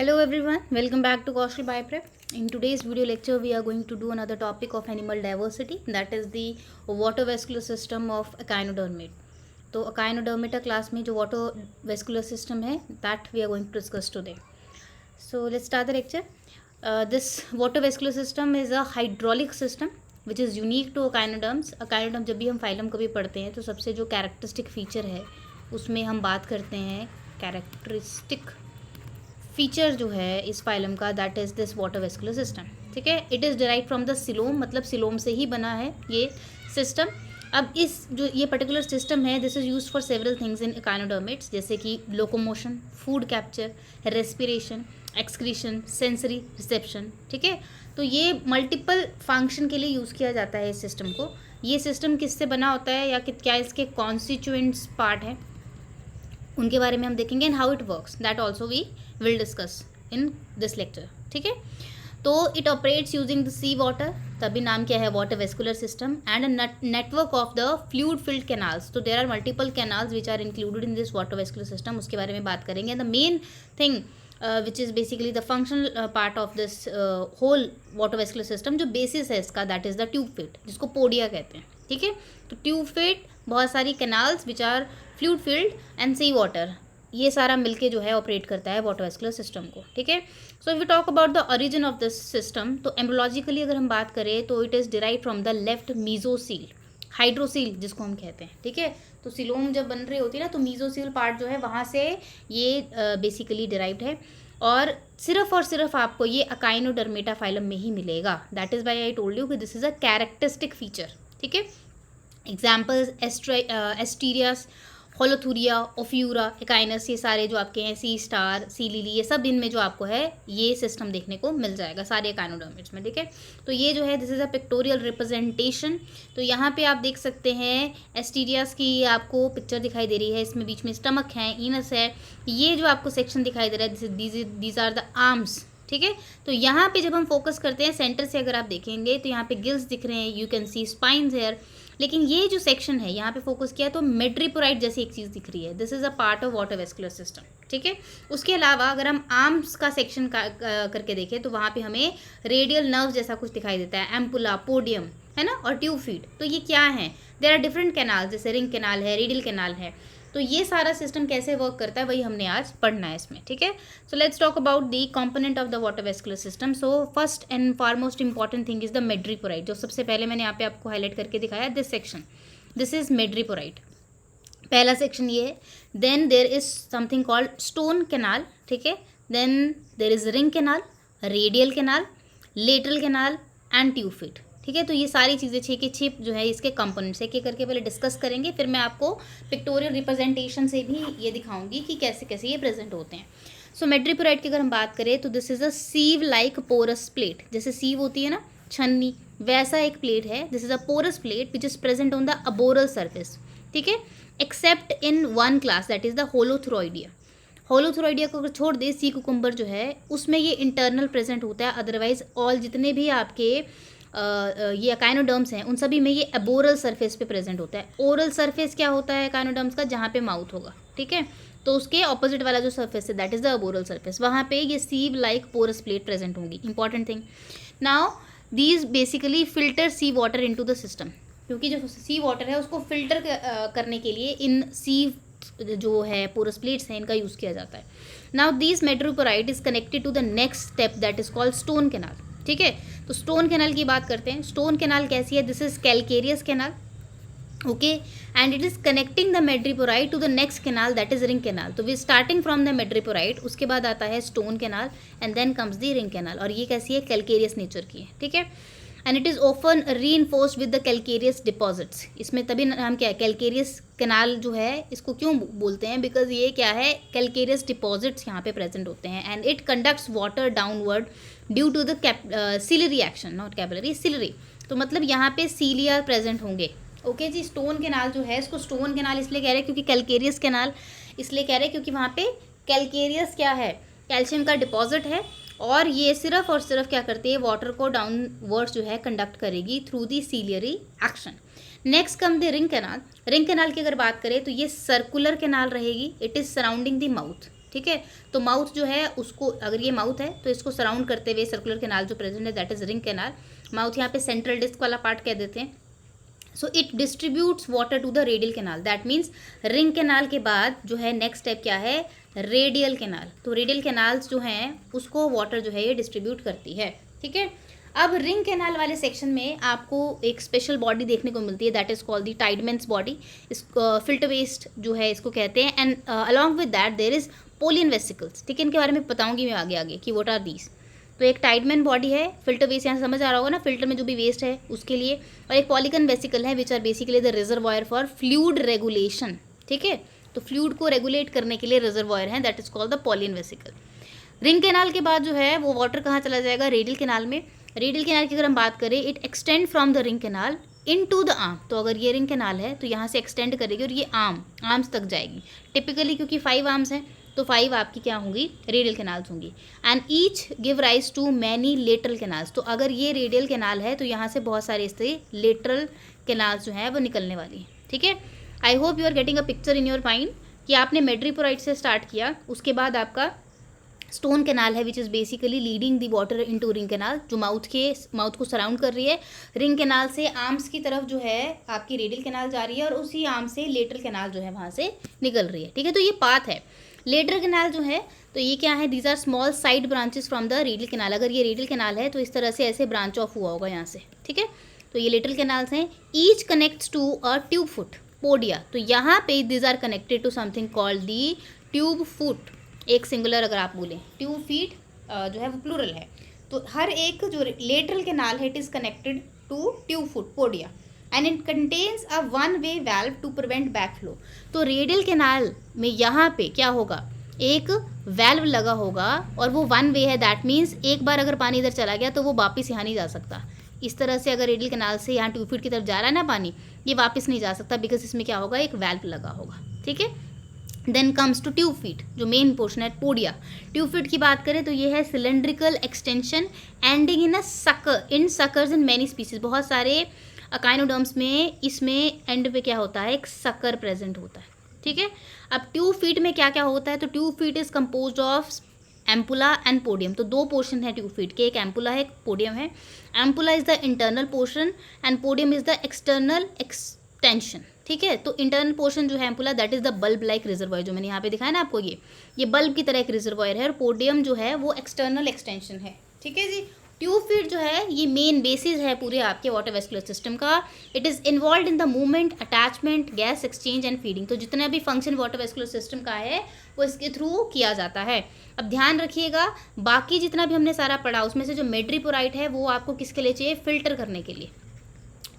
Hello everyone, welcome back to Kaushal BioPrep. In today's video lecture, we are going to do another topic of animal diversity, that is the water vascular system of echinodermate. तो echinodermata class में जो water vascular system है, that we are going to discuss today. So let's start the lecture. This water vascular system is a hydraulic system which is unique to echinoderms. Echinoderm जब भी हम phylum कभी पढ़ते हैं तो सबसे जो कैरेक्टरिस्टिक फीचर है उसमें हम बात करते हैं कैरेक्टरिस्टिक फीचर जो है इस फाइलम का, that is this water vascular system. ठीक है, it is derive from the coelom, मतलब सिलोम से ही बना है ये सिस्टम. अब इस जो ये पर्टिकुलर सिस्टम है, this is use for several things in echinoderms, जैसे कि locomotion, food capture, respiration, excretion, sensory reception. ठीक है, तो ये मल्टीपल फंक्शन के लिए यूज़ किया जाता है इस सिस्टम को. ये सिस्टम किससे बना होता है या क्या इसके कॉन्स्टिट्यूएंट्स पार्ट हैं उनके बारे में हम देखेंगे, and how it works, that also we will discuss in this lecture. ठीक है, तो it operates using the sea water, तभी नाम क्या है water vascular system, and a network of the fluid filled canals. तो there are multiple canals which are included in this water vascular system, उसके बारे में बात करेंगे. The main thing which is basically the functional part of this whole water vascular system, जो basis है इसका, that is the tube feet, जिसको podia कहते हैं. ठीक है, तो ट्यूब फिट, बहुत सारी canals which are fluid filled and sea water, ये सारा मिलके जो है ऑपरेट करता है वाटर वेस्कुलर सिस्टम को. ठीक है, so we talk about the origin of this system. तो एम्ब्रोलॉजिकली अगर हम बात करें तो it is derive from the left mesocoel, hydrocoel जिसको हम कहते हैं. ठीक है, तो सिलोम जब बन रही होती है ना, तो मीजोसील पार्ट जो है वहाँ से ये बेसिकली डिराइव्ड है, और सिर्फ आपको ये एकाइनोडर्मेटा फाइलम में ही मिलेगा. That is why I told you कि this is a characteristic feature. ठीक है, examples Asterias, Holothuria, Ophiura, Echinus, ये सारे जो आपके हैं, सी स्टार, सी लिली, ये सब इनमें जो आपको है ये सिस्टम देखने को मिल जाएगा सारे एकाइनोडर्मेट्स में. ठीक है, तो ये जो है this is a pictorial representation. तो यहाँ पे आप देख सकते हैं एस्टीरियस की आपको पिक्चर दिखाई दे रही है, इसमें बीच में स्टमक है, इनस है, ये जो आपको सेक्शन दिखाई दे रहा है दीज आर द आर्म्स. ठीक है, तो यहाँ पे जब हम फोकस करते हैं सेंटर से अगर आप देखेंगे तो यहाँ पे गिल्स दिख रहे हैं, you can see spines here, लेकिन ये जो सेक्शन है यहाँ पे फोकस किया तो मेड्रीपोराइट जैसी एक चीज़ दिख रही है. This is a part of water vascular system. ठीक है, उसके अलावा अगर हम आर्म्स का सेक्शन करके देखें तो वहाँ पे हमें रेडियल नर्व जैसा कुछ दिखाई देता है, एम्पुला, पोडियम, है ना, और ट्यूब फीट. तो ये क्या है, देयर आर डिफरेंट कैनाल, जैसे रिंग कैनाल है, रेडियल कैनाल है. तो ये सारा सिस्टम कैसे वर्क करता है वही हमने आज पढ़ना है इसमें. ठीक है, so let's talk about the component of the water vascular system. So first and foremost important thing is the madreporite, जो सबसे पहले मैंने यहाँ पे आपको हाईलाइट करके दिखाया, this section, this is madreporite, पहला सेक्शन ये है. Then there is something called stone canal. ठीक है, then there is ring canal, radial canal, lateral canal and tube feet. ठीक है, तो ये सारी चीज़ें 6 के 6 जो है इसके कंपोनेंट्स एक एक करके पहले डिस्कस करेंगे, फिर मैं आपको पिक्टोरियल रिप्रेजेंटेशन से भी ये दिखाऊंगी कि कैसे कैसे ये प्रेजेंट होते हैं. सो मेड्रीपोराइट की अगर हम बात करें तो this is a sieve like porous plate, जैसे सीव होती है ना छन्नी, वैसा एक प्लेट है. This is a porous plate which is present on the aboral surface. ठीक है, except in one class, that is the Holothuroidea. Holothuroidea को अगर छोड़ दे, सी कुकुम्बर जो है उसमें ये इंटरनल प्रेजेंट होता है, अदरवाइज ऑल जितने भी आपके ये एकाइनोडर्म्स हैं उन सभी में ये एबोरल सरफेस पे प्रेजेंट होता है. ओरल सरफेस क्या होता है एकाइनोडर्म्स का, जहाँ पे माउथ होगा. ठीक है, तो उसके ऑपोजिट वाला जो सरफेस है that is the aboral surface, वहाँ पे ये sieve like porous plate present होंगी. Important thing, now these basically filter sea water into the system, क्योंकि जो सी वाटर है उसको फिल्टर करने के लिए इन सीव जो है पोरस प्लेट्स हैं इनका यूज़ किया जाता है. Now this madreporite is connected to the next step that is called stone canal. ठीक है, तो स्टोन कैनाल की बात करते हैं. स्टोन कैनाल कैसी है, this is calcareous canal. Okay, and it is connecting the madreporite to the next canal that is ring canal. तो we starting from the madreporite, उसके बाद आता है stone canal and then comes the ring canal, और ये कैसी है, calcareous nature की है. ठीक है, and it is often reinforced with the calcareous deposits. इसमें तभी नाम क्या है, कैलकेरियस कैनाल जो है इसको क्यों बोलते हैं, बिकॉज ये क्या है, कैलकेरियस डिपॉजिट्स यहाँ पे प्रेजेंट होते हैं, and it conducts water downward due to the ciliary action, not capillary, ciliary. तो मतलब यहाँ पे सीलिया प्रेजेंट होंगे. ओके जी, स्टोन कैनाल जो है इसको स्टोन कैनाल इसलिए कह रहे हैं क्योंकि कैलकेरियस कैनाल इसलिए कह रहे हैं क्योंकि वहाँ पे कैलकेरियस क्या है, कैल्शियम का डिपॉजिट है, और ये सिर्फ और सिर्फ क्या करती है, वाटर को डाउनवर्ड्स जो है कंडक्ट करेगी through the ciliary action. Next come the ring canal. Ring canal की अगर बात करें तो ये सर्कुलर कैनाल रहेगी, it is surrounding the mouth. ठीक है। तो माउथ जो है उसको, अगर ये माउथ है तो इसको सराउंड करते हुए सर्कुलर कैनाल जो प्रेजेंट है that is ring canal. Mouth यहाँ पे सेंट्रल डिस्क वाला पार्ट कह देते हैं। So it distributes water to the radial canal, that means ring canal के बाद जो है नेक्स्ट स्टेप क्या है, रेडियल कैनाल। तो रेडियल कैनाल्स जो हैं उसको वाटर जो है ये डिस्ट्रीब्यूट करती है, ठीक है। अब रिंग कैनाल वाले सेक्शन में आपको एक स्पेशल बॉडी देखने को मिलती है that is called the Tiedemann's body. इस फिल्टर वेस्ट जो है इसको कहते हैं। And along with that there is Polian vesicles, ठीक है। इनके बारे में बताऊंगी मैं आगे आगे कि व्हाट आर दीज। तो एक टाइडमैन बॉडी है, फिल्टर वेस्ट यहाँ समझ आ रहा होगा ना, फिल्टर में जो भी वेस्ट है उसके लिए। और एक पॉलीगन वेसिकल है which are basically the reservoir for fluid regulation, ठीक है। तो फ्लूइड को रेगुलेट करने के लिए रिजर्वायर है that is called the polian vesicle. Ring canal के बाद जो है वो वाटर कहाँ चला जाएगा, रेडियल कैनाल में। रेडियल कैनाल की अगर हम बात करें, it extend from the ring canal into the arm. तो अगर ये रिंग कैनाल है तो यहाँ से एक्सटेंड करेगी और ये आर्म्स तक जाएगी टिपिकली, क्योंकि 5 आर्म्स हैं तो 5 आपकी क्या होंगी, रेडियल कैनाल्स होंगी। And each give rise to many lateral canals. तो अगर ये रेडियल कैनाल है तो यहाँ से बहुत सारे इस तरह लेटरल कैनाल्स जो है वो निकलने वाली हैं, ठीक है। I hope you are getting a picture in your mind कि आपने मेड्रीपोराइट से स्टार्ट किया, उसके बाद आपका स्टोन कैनाल है विच is basically leading the water into ring canal, जो माउथ को सराउंड कर रही है। रिंग कैनाल से आर्म्स की तरफ जो है आपकी रेडियल कैनाल जा रही है और उसी आर्म से लेटरल कैनाल जो है वहाँ से निकल रही है, ठीक है। तो ये पाथ है। लेटरल कैनाल जो है तो ये क्या है, these are small side branches from the radial canal. अगर ये रेडियल कैनाल है तो इस तरह से ऐसे ब्रांच ऑफ हुआ होगा यहाँ से, ठीक है। तो ये लेटरल कैनाल्स हैं। Each connects to a tube foot podia. तो यहाँ पे these are connected to something called the tube foot, एक सिंगुलर अगर आप बोलें, ट्यूब फीट जो है वो प्लूरल है। तो हर एक जो लेटरल कैनाल है it is connected to tube foot podia and it contains a one way valve to prevent back flow. तो रेडियल कैनाल में यहाँ पे क्या होगा, एक वैल्व लगा होगा और वो वन वे है, दैट मीन्स एक बार अगर पानी इधर चला गया तो वो वापस यहाँ नहीं जा सकता। इस तरह से अगर रेडियल कैनाल से यहाँ ट्यूब फीट की तरफ जा रहा है ना पानी, ये वापस नहीं जा सकता बिकॉज इसमें क्या होगा, एक वैल्व लगा होगा, ठीक है। Then comes to tube feet, जो मेन पोर्शन है पोडिया। ट्यूब फीट की बात करें तो ये है cylindrical extension ending in a sucker, in suckers in many species. बहुत सारे अकाइनोडर्म्स में इसमें एंड पे क्या होता है, एक सकर प्रेजेंट होता है, ठीक है। अब ट्यूब फीट में क्या क्या होता है, तो tube feet is composed of ampulla and podium. तो 2 पोर्शन है ट्यूब फीट के, एक एम्पुला है एक पोडियम है। Ampulla is the internal portion and podium is the external extension, ठीक है। तो इंटरनल पोर्शन जो है ampulla that is the bulb like reservoir, जो मैंने यहाँ पे दिखाया ना आपको, ये बल्ब की तरह एक रिजर्वायर है। और पोडियम जो है वो एक्सटर्नल एक्सटेंशन है, ठीक है जी। ट्यूब फीट जो है ये मेन बेसिस है पूरे आपके वाटर वेस्कुलर सिस्टम का। It is involve in the movement, attachment, gas exchange and feeding. तो जितना भी फंक्शन वाटर वेस्कुलर सिस्टम का है वो इसके थ्रू किया जाता है। अब ध्यान रखिएगा, बाकी जितना भी हमने सारा पढ़ा उसमें से जो मेड्रीपोराइट है वो आपको किसके लिए चाहिए, फिल्टर करने के लिए,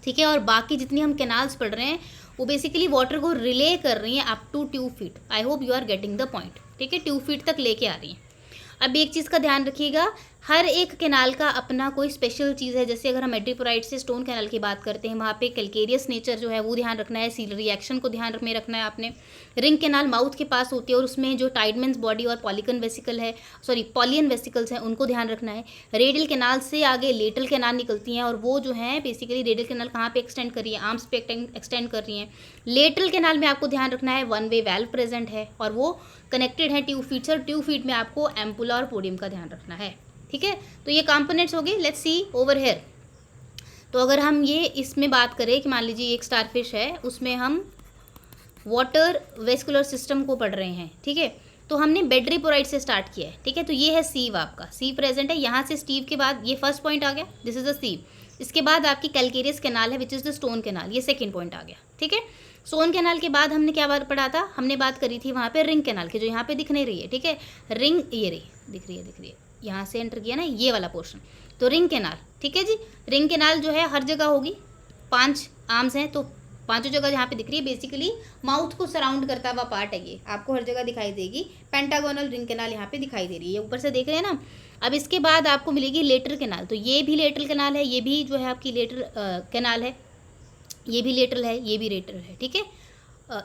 ठीक है। और बाकी जितनी हम कैनाल्स पढ़ रहे हैं वो बेसिकली वाटर को रिले कर रही हैं up to tube feet. I hope you are getting the point, ठीक है। ट्यूब फीट तक लेके आ रही हैं। अब एक चीज़ का ध्यान रखिएगा, हर एक कैनाल का अपना कोई स्पेशल चीज़ है। जैसे अगर हम मेड्रीपोराइट से स्टोन कैनाल की बात करते हैं, वहाँ पे कैल्केरियस नेचर जो है वो ध्यान रखना है, सील रिएक्शन को ध्यान में रखना है आपने। रिंग कैनाल माउथ के पास होती है और उसमें जो टाइडमैन्स बॉडी और पॉलियन वेसिकल्स हैं उनको ध्यान रखना है। रेडियल कैनाल से आगे लेटरल कैनाल निकलती हैं और वो जो है बेसिकली रेडियल कैनाल कहाँ पे एक्सटेंड कर रही है, आर्म्स पे एक्सटेंड कर रही हैं। लेटरल कैनाल में आपको ध्यान रखना है वन वे वैल्व प्रेजेंट है और वो कनेक्टेड है ट्यूब फीट से। ट्यूब फीट में आपको एम्पुला और पोडियम का ध्यान रखना है, ठीक है। तो ये कंपोनेंट्स हो गए। Let's see over here. तो अगर हम ये इसमें बात करें कि मान लीजिए एक स्टारफिश है, उसमें हम वाटर वेस्कुलर सिस्टम को पढ़ रहे हैं, ठीक है। तो हमने मेड्रीपोराइट से स्टार्ट किया है, ठीक है। तो ये है सीव, आपका सीव प्रेजेंट है यहाँ से। स्टीव के बाद ये फर्स्ट पॉइंट आ गया, दिस इज द सीव। इसके बाद आपकी कैल्केरियस कैनाल है which is the stone canal, ये सेकेंड पॉइंट आ गया, ठीक है। स्टोन कैनाल के बाद हमने क्या बात पढ़ा था, हमने बात करी थी वहाँ पे रिंग कैनाल की, जो यहाँ पे दिख नहीं रही है, ठीक है। रिंग ये रही, दिख रही है, यहाँ से एंटर किया ना ये वाला पोर्शन, तो रिंग कैनाल, ठीक है जी। रिंग कैनाल जो है हर जगह होगी, 5 आर्म्स हैं तो 5 जगह जहाँ पे दिख रही है बेसिकली माउथ को सराउंड करता हुआ पार्ट है, ये आपको हर जगह दिखाई देगी। पेंटागोनल रिंग कैनाल यहाँ पे दिखाई दे रही है, ऊपर से देख रहे हैं ना। अब इसके बाद आपको मिलेगी लेटरल कैनाल, तो ये भी लेटरल कैनाल है, ये भी जो है आपकी लेटरल कैनाल है, ये भी लेटरल है, ये भी लेटरल है, ठीक है।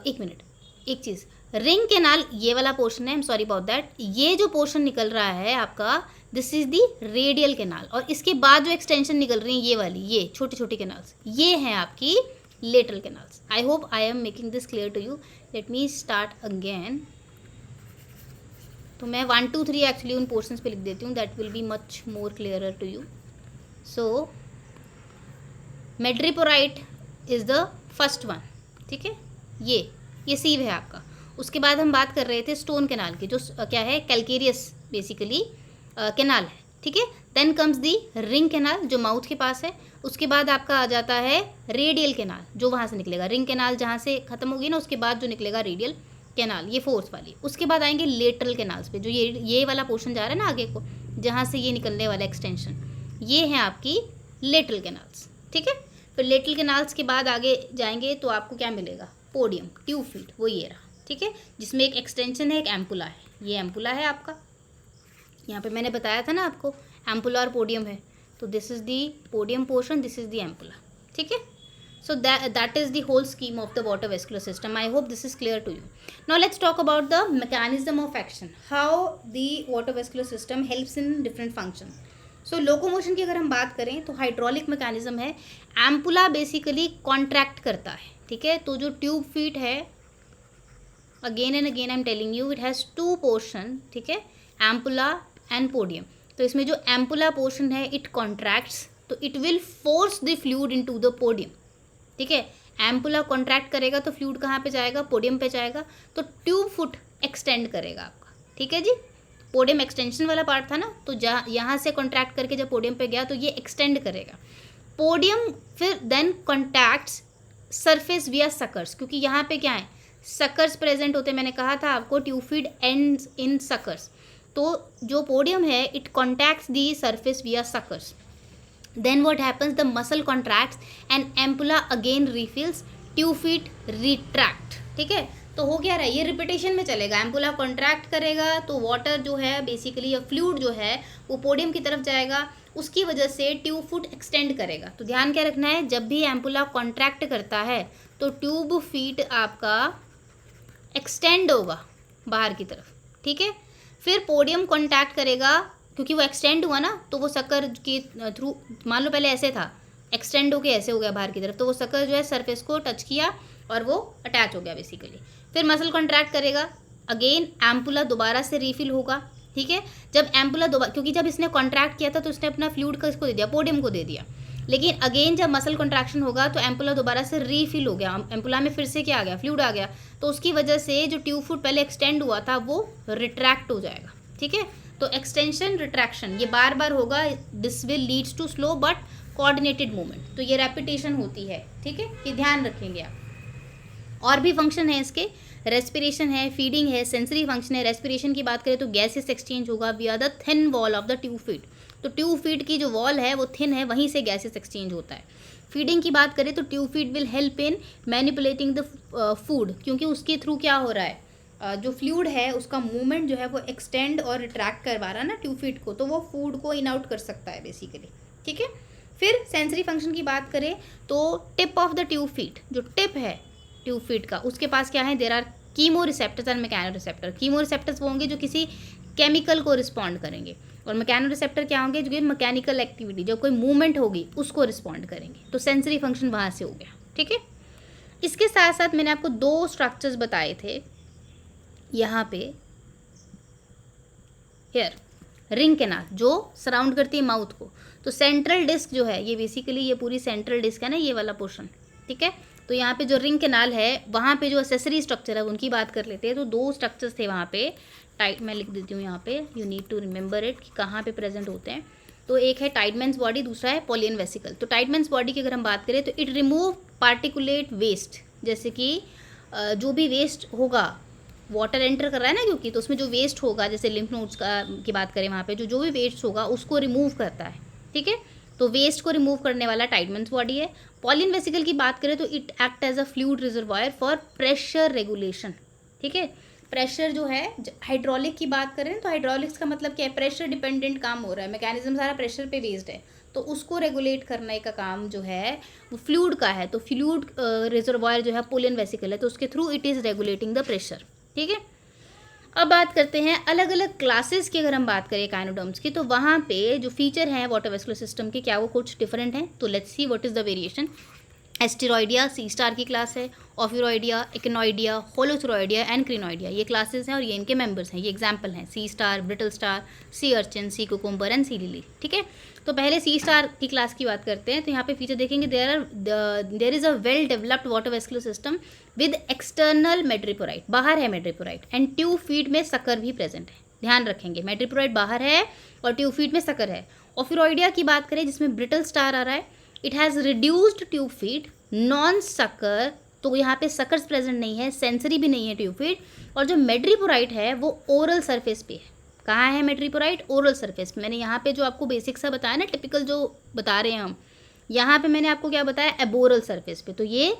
एक मिनट, एक चीज़, रिंग कैनाल ये वाला पोर्शन है, I am sorry about that, ये जो पोर्शन निकल रहा है आपका this is the radial canal. और इसके बाद जो एक्सटेंशन निकल रही है ये वाली, ये छोटी छोटी कैनाल्स, ये हैं आपकी lateral canals. I hope I am making this clear to you. Let me start again. तो मैं 1 2 3 एक्चुअली उन पोर्शंस पे लिख देती हूँ, that will be much more clearer to you. So madreporite is the first one. ठीक है, ये सीव है आपका. उसके बाद हम बात कर रहे थे स्टोन कैनाल की, जो क्या है, कैलकेरियस बेसिकली कैनाल है. ठीक है, then comes the ring canal जो माउथ के पास है. उसके बाद आपका आ जाता है रेडियल कैनाल जो वहाँ से निकलेगा. रिंग कैनाल जहाँ से ख़त्म होगी ना, उसके बाद जो निकलेगा रेडियल कैनाल, ये फोर्स वाली. उसके बाद आएंगे लेटरल कैनाल्स पे, जो ये वाला पोर्शन जा रहा है ना आगे को, जहाँ से ये निकलने वाला एक्सटेंशन, ये है आपकी लेटरल कैनाल्स. ठीक है, फिर लेटरल कैनाल्स के बाद आगे जाएंगे तो आपको क्या मिलेगा, पोडियम, ट्यूब फीट, वो ये रहा. ठीक है, जिसमें एक एक्सटेंशन है, एक एम्पुला है. ये एम्पुला है आपका, यहाँ पे मैंने बताया था ना आपको एम्पुला और पोडियम है. तो this is the podium portion, this is the ampulla. ठीक है, so that is the whole scheme of the water vascular system. I hope this is clear to you. Now let's talk about the mechanism of action, how the water vascular system helps in different functions. So locomotion की अगर हम बात करें तो hydraulic mechanism है. Ampulla basically contract करता है. ठीक है, तो जो ट्यूब फीट है, again and again I am telling you, it has 2 portion. ठीक है, एम्पुला एंड पोडियम. तो इसमें जो एम्पुला पोर्शन है इट कॉन्ट्रैक्ट्स, तो it will force the fluid into the podium. ठीक है, एम्पुला कॉन्ट्रैक्ट करेगा तो फ्लूइड कहाँ पे जाएगा, पोडियम पे जाएगा. तो ट्यूब फुट एक्सटेंड करेगा आपका. ठीक है जी, पोडियम एक्सटेंशन वाला पार्ट था ना, तो जहाँ यहाँ से कॉन्ट्रैक्ट करके जब पोडियम पे गया तो ये एक्सटेंड करेगा. पोडियम फिर देन कॉन्टैक्ट्स सरफेस विया सकर्स, क्योंकि यहाँ पे क्या है, सकर्स प्रेजेंट होते. मैंने कहा था आपको tube feed ends in suckers. तो जो पोडियम है इट कॉन्टैक्ट्स दी सरफेस विया suckers. Then what happens, the muscle contracts and ampulla again refills, tube feet retract. ठीक है, तो हो क्या रहा है, ये रिपीटेशन में चलेगा. एम्पुला कॉन्ट्रैक्ट करेगा तो वाटर जो है बेसिकली, या फ्लूइड जो है वो पोडियम की तरफ जाएगा, उसकी वजह से ट्यूब फुट एक्सटेंड करेगा. तो ध्यान क्या रखना है, जब भी एम्पुला कॉन्ट्रैक्ट करता है तो ट्यूब फीट आपका एक्सटेंड होगा बाहर की तरफ. ठीक है, फिर पोडियम कॉन्टैक्ट करेगा, क्योंकि वो एक्सटेंड हुआ ना, तो वो शक्कर के थ्रू, मान लो पहले ऐसे था, एक्सटेंड होके ऐसे हो गया बाहर की तरफ, तो वो शक्कर जो है सरफेस को टच किया और वो अटैच हो गया बेसिकली. फिर मसल कॉन्ट्रैक्ट करेगा, अगेन एम्पुला दोबारा से रीफिल होगा. ठीक है, जब एम्पुला दोबारा, क्योंकि जब इसने कॉन्ट्रैक्ट किया था तो इसने अपना फ्लूइड का इसको दे दिया, पोडियम को दे दिया. लेकिन अगेन जब मसल कॉन्ट्रैक्शन होगा तो एम्पुला दोबारा से रीफिल हो गया, एम्पुला में फिर से क्या आ गया, फ्लूइड आ गया. तो उसकी वजह से जो ट्यूब फुट पहले एक्सटेंड हुआ था वो रिट्रैक्ट हो जाएगा. ठीक है, तो एक्सटेंशन रिट्रैक्शन ये बार बार होगा. This will leads to slow but coordinated movement. तो ये रेपिटेशन होती है. ठीक है, ये ध्यान रखेंगे आप. और भी फंक्शन है इसके, रेस्पिरेशन है, फीडिंग है, सेंसरी फंक्शन है. रेस्पिरेशन की बात करें तो गैसेस एक्सचेंज होगा विया the thin wall of the tube feet. तो ट्यूब फीट की जो वॉल है वो थिन है, वहीं से गैसेस एक्सचेंज होता है. फीडिंग की बात करें तो tube feet will help in manipulating the food, क्योंकि उसके थ्रू क्या हो रहा है, जो फ्लूइड है उसका मूवमेंट जो है वो एक्सटेंड और रिट्रैक्ट करवा रहा है ना ट्यूब फीट को, तो वो फूड को इन आउट कर सकता है बेसिकली. ठीक है, फिर सेंसरी फंक्शन की बात करें तो tip of the tube feet, जो टिप है ट्यूब फीट का, उसके पास क्या है, there are chemoreceptors and mechanoreceptor. Chemoreceptors वो होंगे जो किसी केमिकल को रिस्पॉन्ड करेंगे, और मैकेनो रिसेप्टर क्या होंगे, जो कि मैकेनिकल एक्टिविटी, जो कोई मूवमेंट होगी उसको रिस्पॉन्ड करेंगे. तो सेंसरी फंक्शन वहाँ से हो गया. ठीक है, इसके साथ साथ मैंने आपको 2 स्ट्रक्चर्स बताए थे यहाँ पे. हेयर रिंग कैनाल जो सराउंड करती है माउथ को. तो सेंट्रल डिस्क जो है, ये बेसिकली ये पूरी सेंट्रल डिस्क है ना, ये वाला पोर्शन. ठीक है, तो यहाँ पे जो रिंग कैनाल है वहाँ पे जो एसेसरी स्ट्रक्चर है उनकी बात कर लेते हैं. तो 2 स्ट्रक्चर्स थे वहाँ पे. टाइट मैं लिख देती हूँ यहाँ पे, you need to remember it कि कहाँ पे प्रेजेंट होते हैं. तो एक है टाइडमैन्स बॉडी, दूसरा है पॉलियन वेसिकल. तो टाइडमैन्स बॉडी की अगर हम बात करें तो इट रिमूव पार्टिकुलेट वेस्ट, जैसे कि जो भी वेस्ट होगा, वाटर एंटर कर रहा है ना क्योंकि, तो उसमें जो वेस्ट होगा, जैसे लिम्फ नोड्स का की बात करें वहाँ पे जो भी वेस्ट होगा उसको रिमूव करता है. ठीक है, तो वेस्ट को रिमूव करने वाला टाइडमैन्स बॉडी है. पॉलियन वेसिकल की बात करें तो it act as a fluid reservoir for pressure regulation. ठीक है, प्रेशर जो है, हाइड्रोलिक की बात करें तो हाइड्रोलिक्स का मतलब क्या है, प्रेशर डिपेंडेंट काम हो रहा है, मैकेनिज्म सारा प्रेशर पे बेस्ड है, तो उसको रेगुलेट करने का काम जो है वो फ्लूइड का है. तो फ्लूइड रिजर्वायर जो है पॉलियन वेसिकल है, तो उसके through it is regulating the pressure. ठीक है, अब बात करते हैं अलग अलग क्लासेस की. अगर हम बात करें काइनोडर्म्स की, तो वहाँ पे जो फीचर हैं वाटर वेस्कुलर सिस्टम के, क्या वो कुछ डिफरेंट हैं. तो let's see what is the variation. Asteroidea sea star की क्लास है, ऑफिरॉइडिया, इक्नोइडिया, होलोथ्रोइडिया एंड क्रिनोइडिया, ये क्लासेस हैं और ये इनके मेंबर्स हैं, ये एग्जाम्पल हैं, sea star, brittle star, sea urchin, sea cucumber and sea lily. ठीक है, तो पहले सी स्टार की क्लास की बात करते हैं। तो यहाँ पे फीचर देखेंगे, there is a well developed water vascular system with external madreporite, बाहर है मेड्रिपोराइट, एंड ट्यूब फीड में सकर भी प्रेजेंट है। ध्यान रखेंगे, मेड्रिपोराइट बाहर है और ट्यूब फीड में सकर है। ऑफिरॉइडिया की बात करें जिसमें ब्रिटल स्टार आ रहा है, it has reduced tube feed, non sucker, तो यहाँ पे सकर्स प्रेजेंट नहीं है, सेंसरी भी नहीं है ट्यूब फीड, और जो मेड्रिपोराइट है वो ओरल सरफेस पे है। कहाँ है मेड्रिपोराइट? ओरल सरफेस पे। मैंने यहाँ पे जो आपको बेसिक सा बताया ना, टिपिकल जो बता रहे हैं हम, यहाँ पे मैंने आपको क्या बताया, एबोरल सरफेस पे। तो ये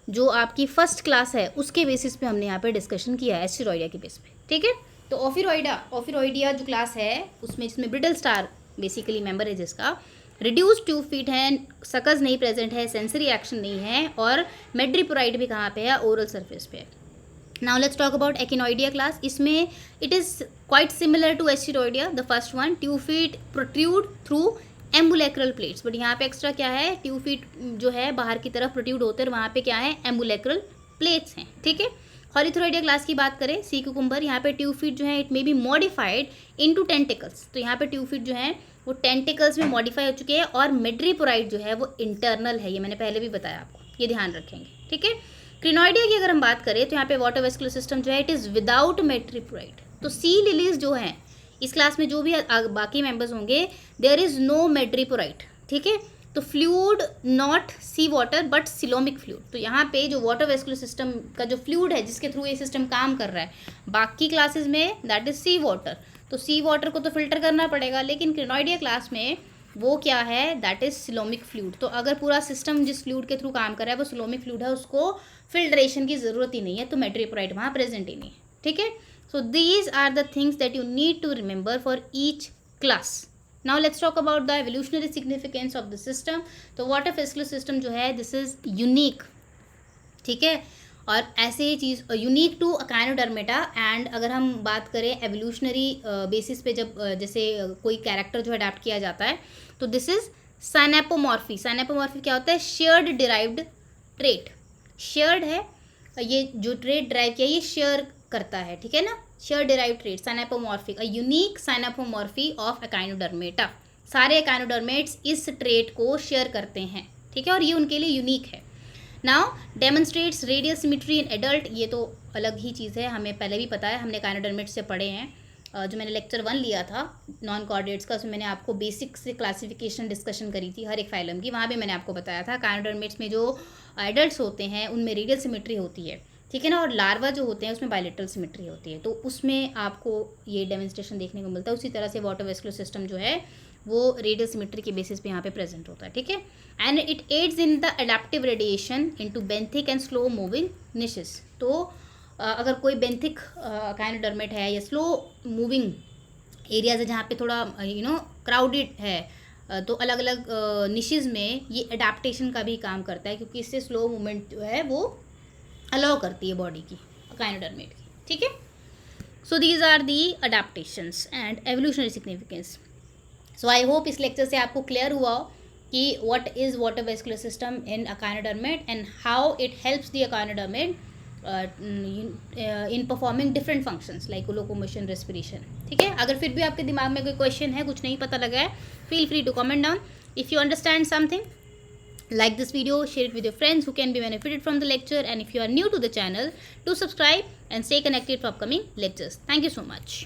जो आपकी फर्स्ट क्लास है उसके बेसिस पे हमने यहाँ पे डिस्कशन किया है, एस्टेरॉइडिया के बेस पे। ठीक है, तो ऑफिरॉइडिया जो क्लास है उसमें, जिसमें ब्रिटल स्टार बेसिकली मेंबर है, जिसका रिड्यूस ट्यूब फीट है, सकस नहीं प्रेजेंट है, सेंसरी एक्शन नहीं है, और मेड्रिपोराइट भी कहाँ पे है, ओरल सरफेस पे है। Now let's talk about Actinoidea class. इसमें it is quite similar to Asteroidea, the first one, tube feet protrude through ambulacral plates, but यहाँ पे एक्स्ट्रा क्या है, ट्यूब फीट जो है बाहर की तरफ प्रोट्रूड होते हैं, वहाँ पे क्या है, एम्बुलेक्रल प्लेट्स हैं। ठीक है, होलोथ्रोइडिया क्लास की बात करें, सी कुकुम्बर, यहाँ पे ट्यूब फीट जो है it may be modified into tentacles, तो यहाँ पे ट्यूब फीट जो है वो टेंटिकल्स में मॉडिफाई हो चुके हैं, और मेड्रिपोराइट जो है वो इंटरनल है, ये मैंने पहले भी बताया आपको, ये ध्यान रखेंगे। ठीक है, क्रिनोइडिया की अगर हम बात करें तो यहाँ पे वाटर वेस्कुलर सिस्टम जो है इट इज़ विदाउट मेड्रिपोराइट। तो सी लिलीज जो हैं इस क्लास में, जो भी बाकी मेंबर्स होंगे, देयर इज़ नो मेड्रिपोराइट। ठीक है, तो fluid not sea water but coelomic fluid, तो यहाँ पे जो वाटर वेस्कुलर सिस्टम का जो फ्लूड है जिसके थ्रू ये सिस्टम काम कर रहा है, बाकी क्लासेस में दैट इज सी वाटर, तो सी वाटर को तो फिल्टर करना पड़ेगा, लेकिन क्रिनोइडिया क्लास में वो क्या है, दैट इज सिलोमिक फ्लूड। तो अगर पूरा सिस्टम जिस फ्लूड के थ्रू काम कर रहा है वो सिलोमिक फ्लूड है, उसको फिल्ट्रेशन की ज़रूरत ही नहीं है, तो मेड्रिपोराइट वहाँ प्रेजेंट ही नहीं है। ठीक है, so these are the things that you need to remember for each class. Now let's talk about the evolutionary significance of the system. तो वाटर वेस्कुलर सिस्टम जो है दिस इज़ यूनिक। ठीक है, और ऐसे ही चीज़ यूनिक टू अकाइनोडर्मेटा, एंड अगर हम बात करें एवोल्यूशनरी बेसिस पे, जब जैसे कोई कैरेक्टर जो अडाप्ट किया जाता है, तो दिस इज़ साइनेपोमॉर्फी। साइनेपोमॉर्फी क्या होता है, शेयर्ड डिराइव्ड ट्रेट, शेयर्ड है, ये जो ट्रेट ड्राइव किया ये शेयर करता है। ठीक है ना, shared derived trait, synapomorphic, a unique synapomorphy of Echinodermata. सारे एकाइनोडर्मेट्स इस ट्रेट को शेयर करते हैं। ठीक है, और ये उनके लिए यूनिक है। Now demonstrates radial symmetry in adult, ये तो अलग ही चीज़ है, हमें पहले भी पता है, हमने एकाइनोडर्मेट्स से पढ़े हैं। जो मैंने लेक्चर 1 लिया था नॉन कॉर्डेट्स का, उसमें मैंने आपको बेसिक से क्लासिफिकेशन डिस्कशन करी थी हर एक फाइलम की, वहाँ भी मैंने आपको बताया था एकाइनोडर्मेट्स में जो एडल्ट्स होते हैं उनमें रेडियल सिमेट्री होती है। ठीक है ना, और लार्वा जो होते हैं उसमें बायलेटरल सिमेट्री होती है, तो उसमें आपको ये डेमोन्स्ट्रेशन देखने को मिलता है। उसी तरह से वाटर वेस्कुलर सिस्टम जो है वो रेडियल सिमेट्री के बेसिस पे यहाँ पे प्रेजेंट होता है। ठीक है, and it adds in the adaptive radiation into benthic and slow moving niches. तो अगर कोई बेंथिक एकाइनोडर्मेट है या स्लो मूविंग एरियाज है जहाँ पे थोड़ा क्राउडेड है, तो अलग अलग निशेस में ये अडेप्टेशन का भी काम करता है, क्योंकि इससे स्लो मूवमेंट जो है वो अलाउ करती है बॉडी की, एकाइनोडर्मेट की। ठीक है, so these are the adaptations and evolutionary significance. So I hope इस लेक्चर से आपको क्लियर हुआ हो कि what is water vascular system in echinoderm and how it helps the echinoderm in performing different functions like locomotion, respiration. ठीक है, अगर फिर भी आपके दिमाग में कोई क्वेश्चन है, कुछ नहीं पता लगा है, feel free to comment down. If you understand something, like this video, share it with your friends who can be benefited from the lecture, and if you are new to the channel, do subscribe and stay connected for upcoming lectures. Thank you so much.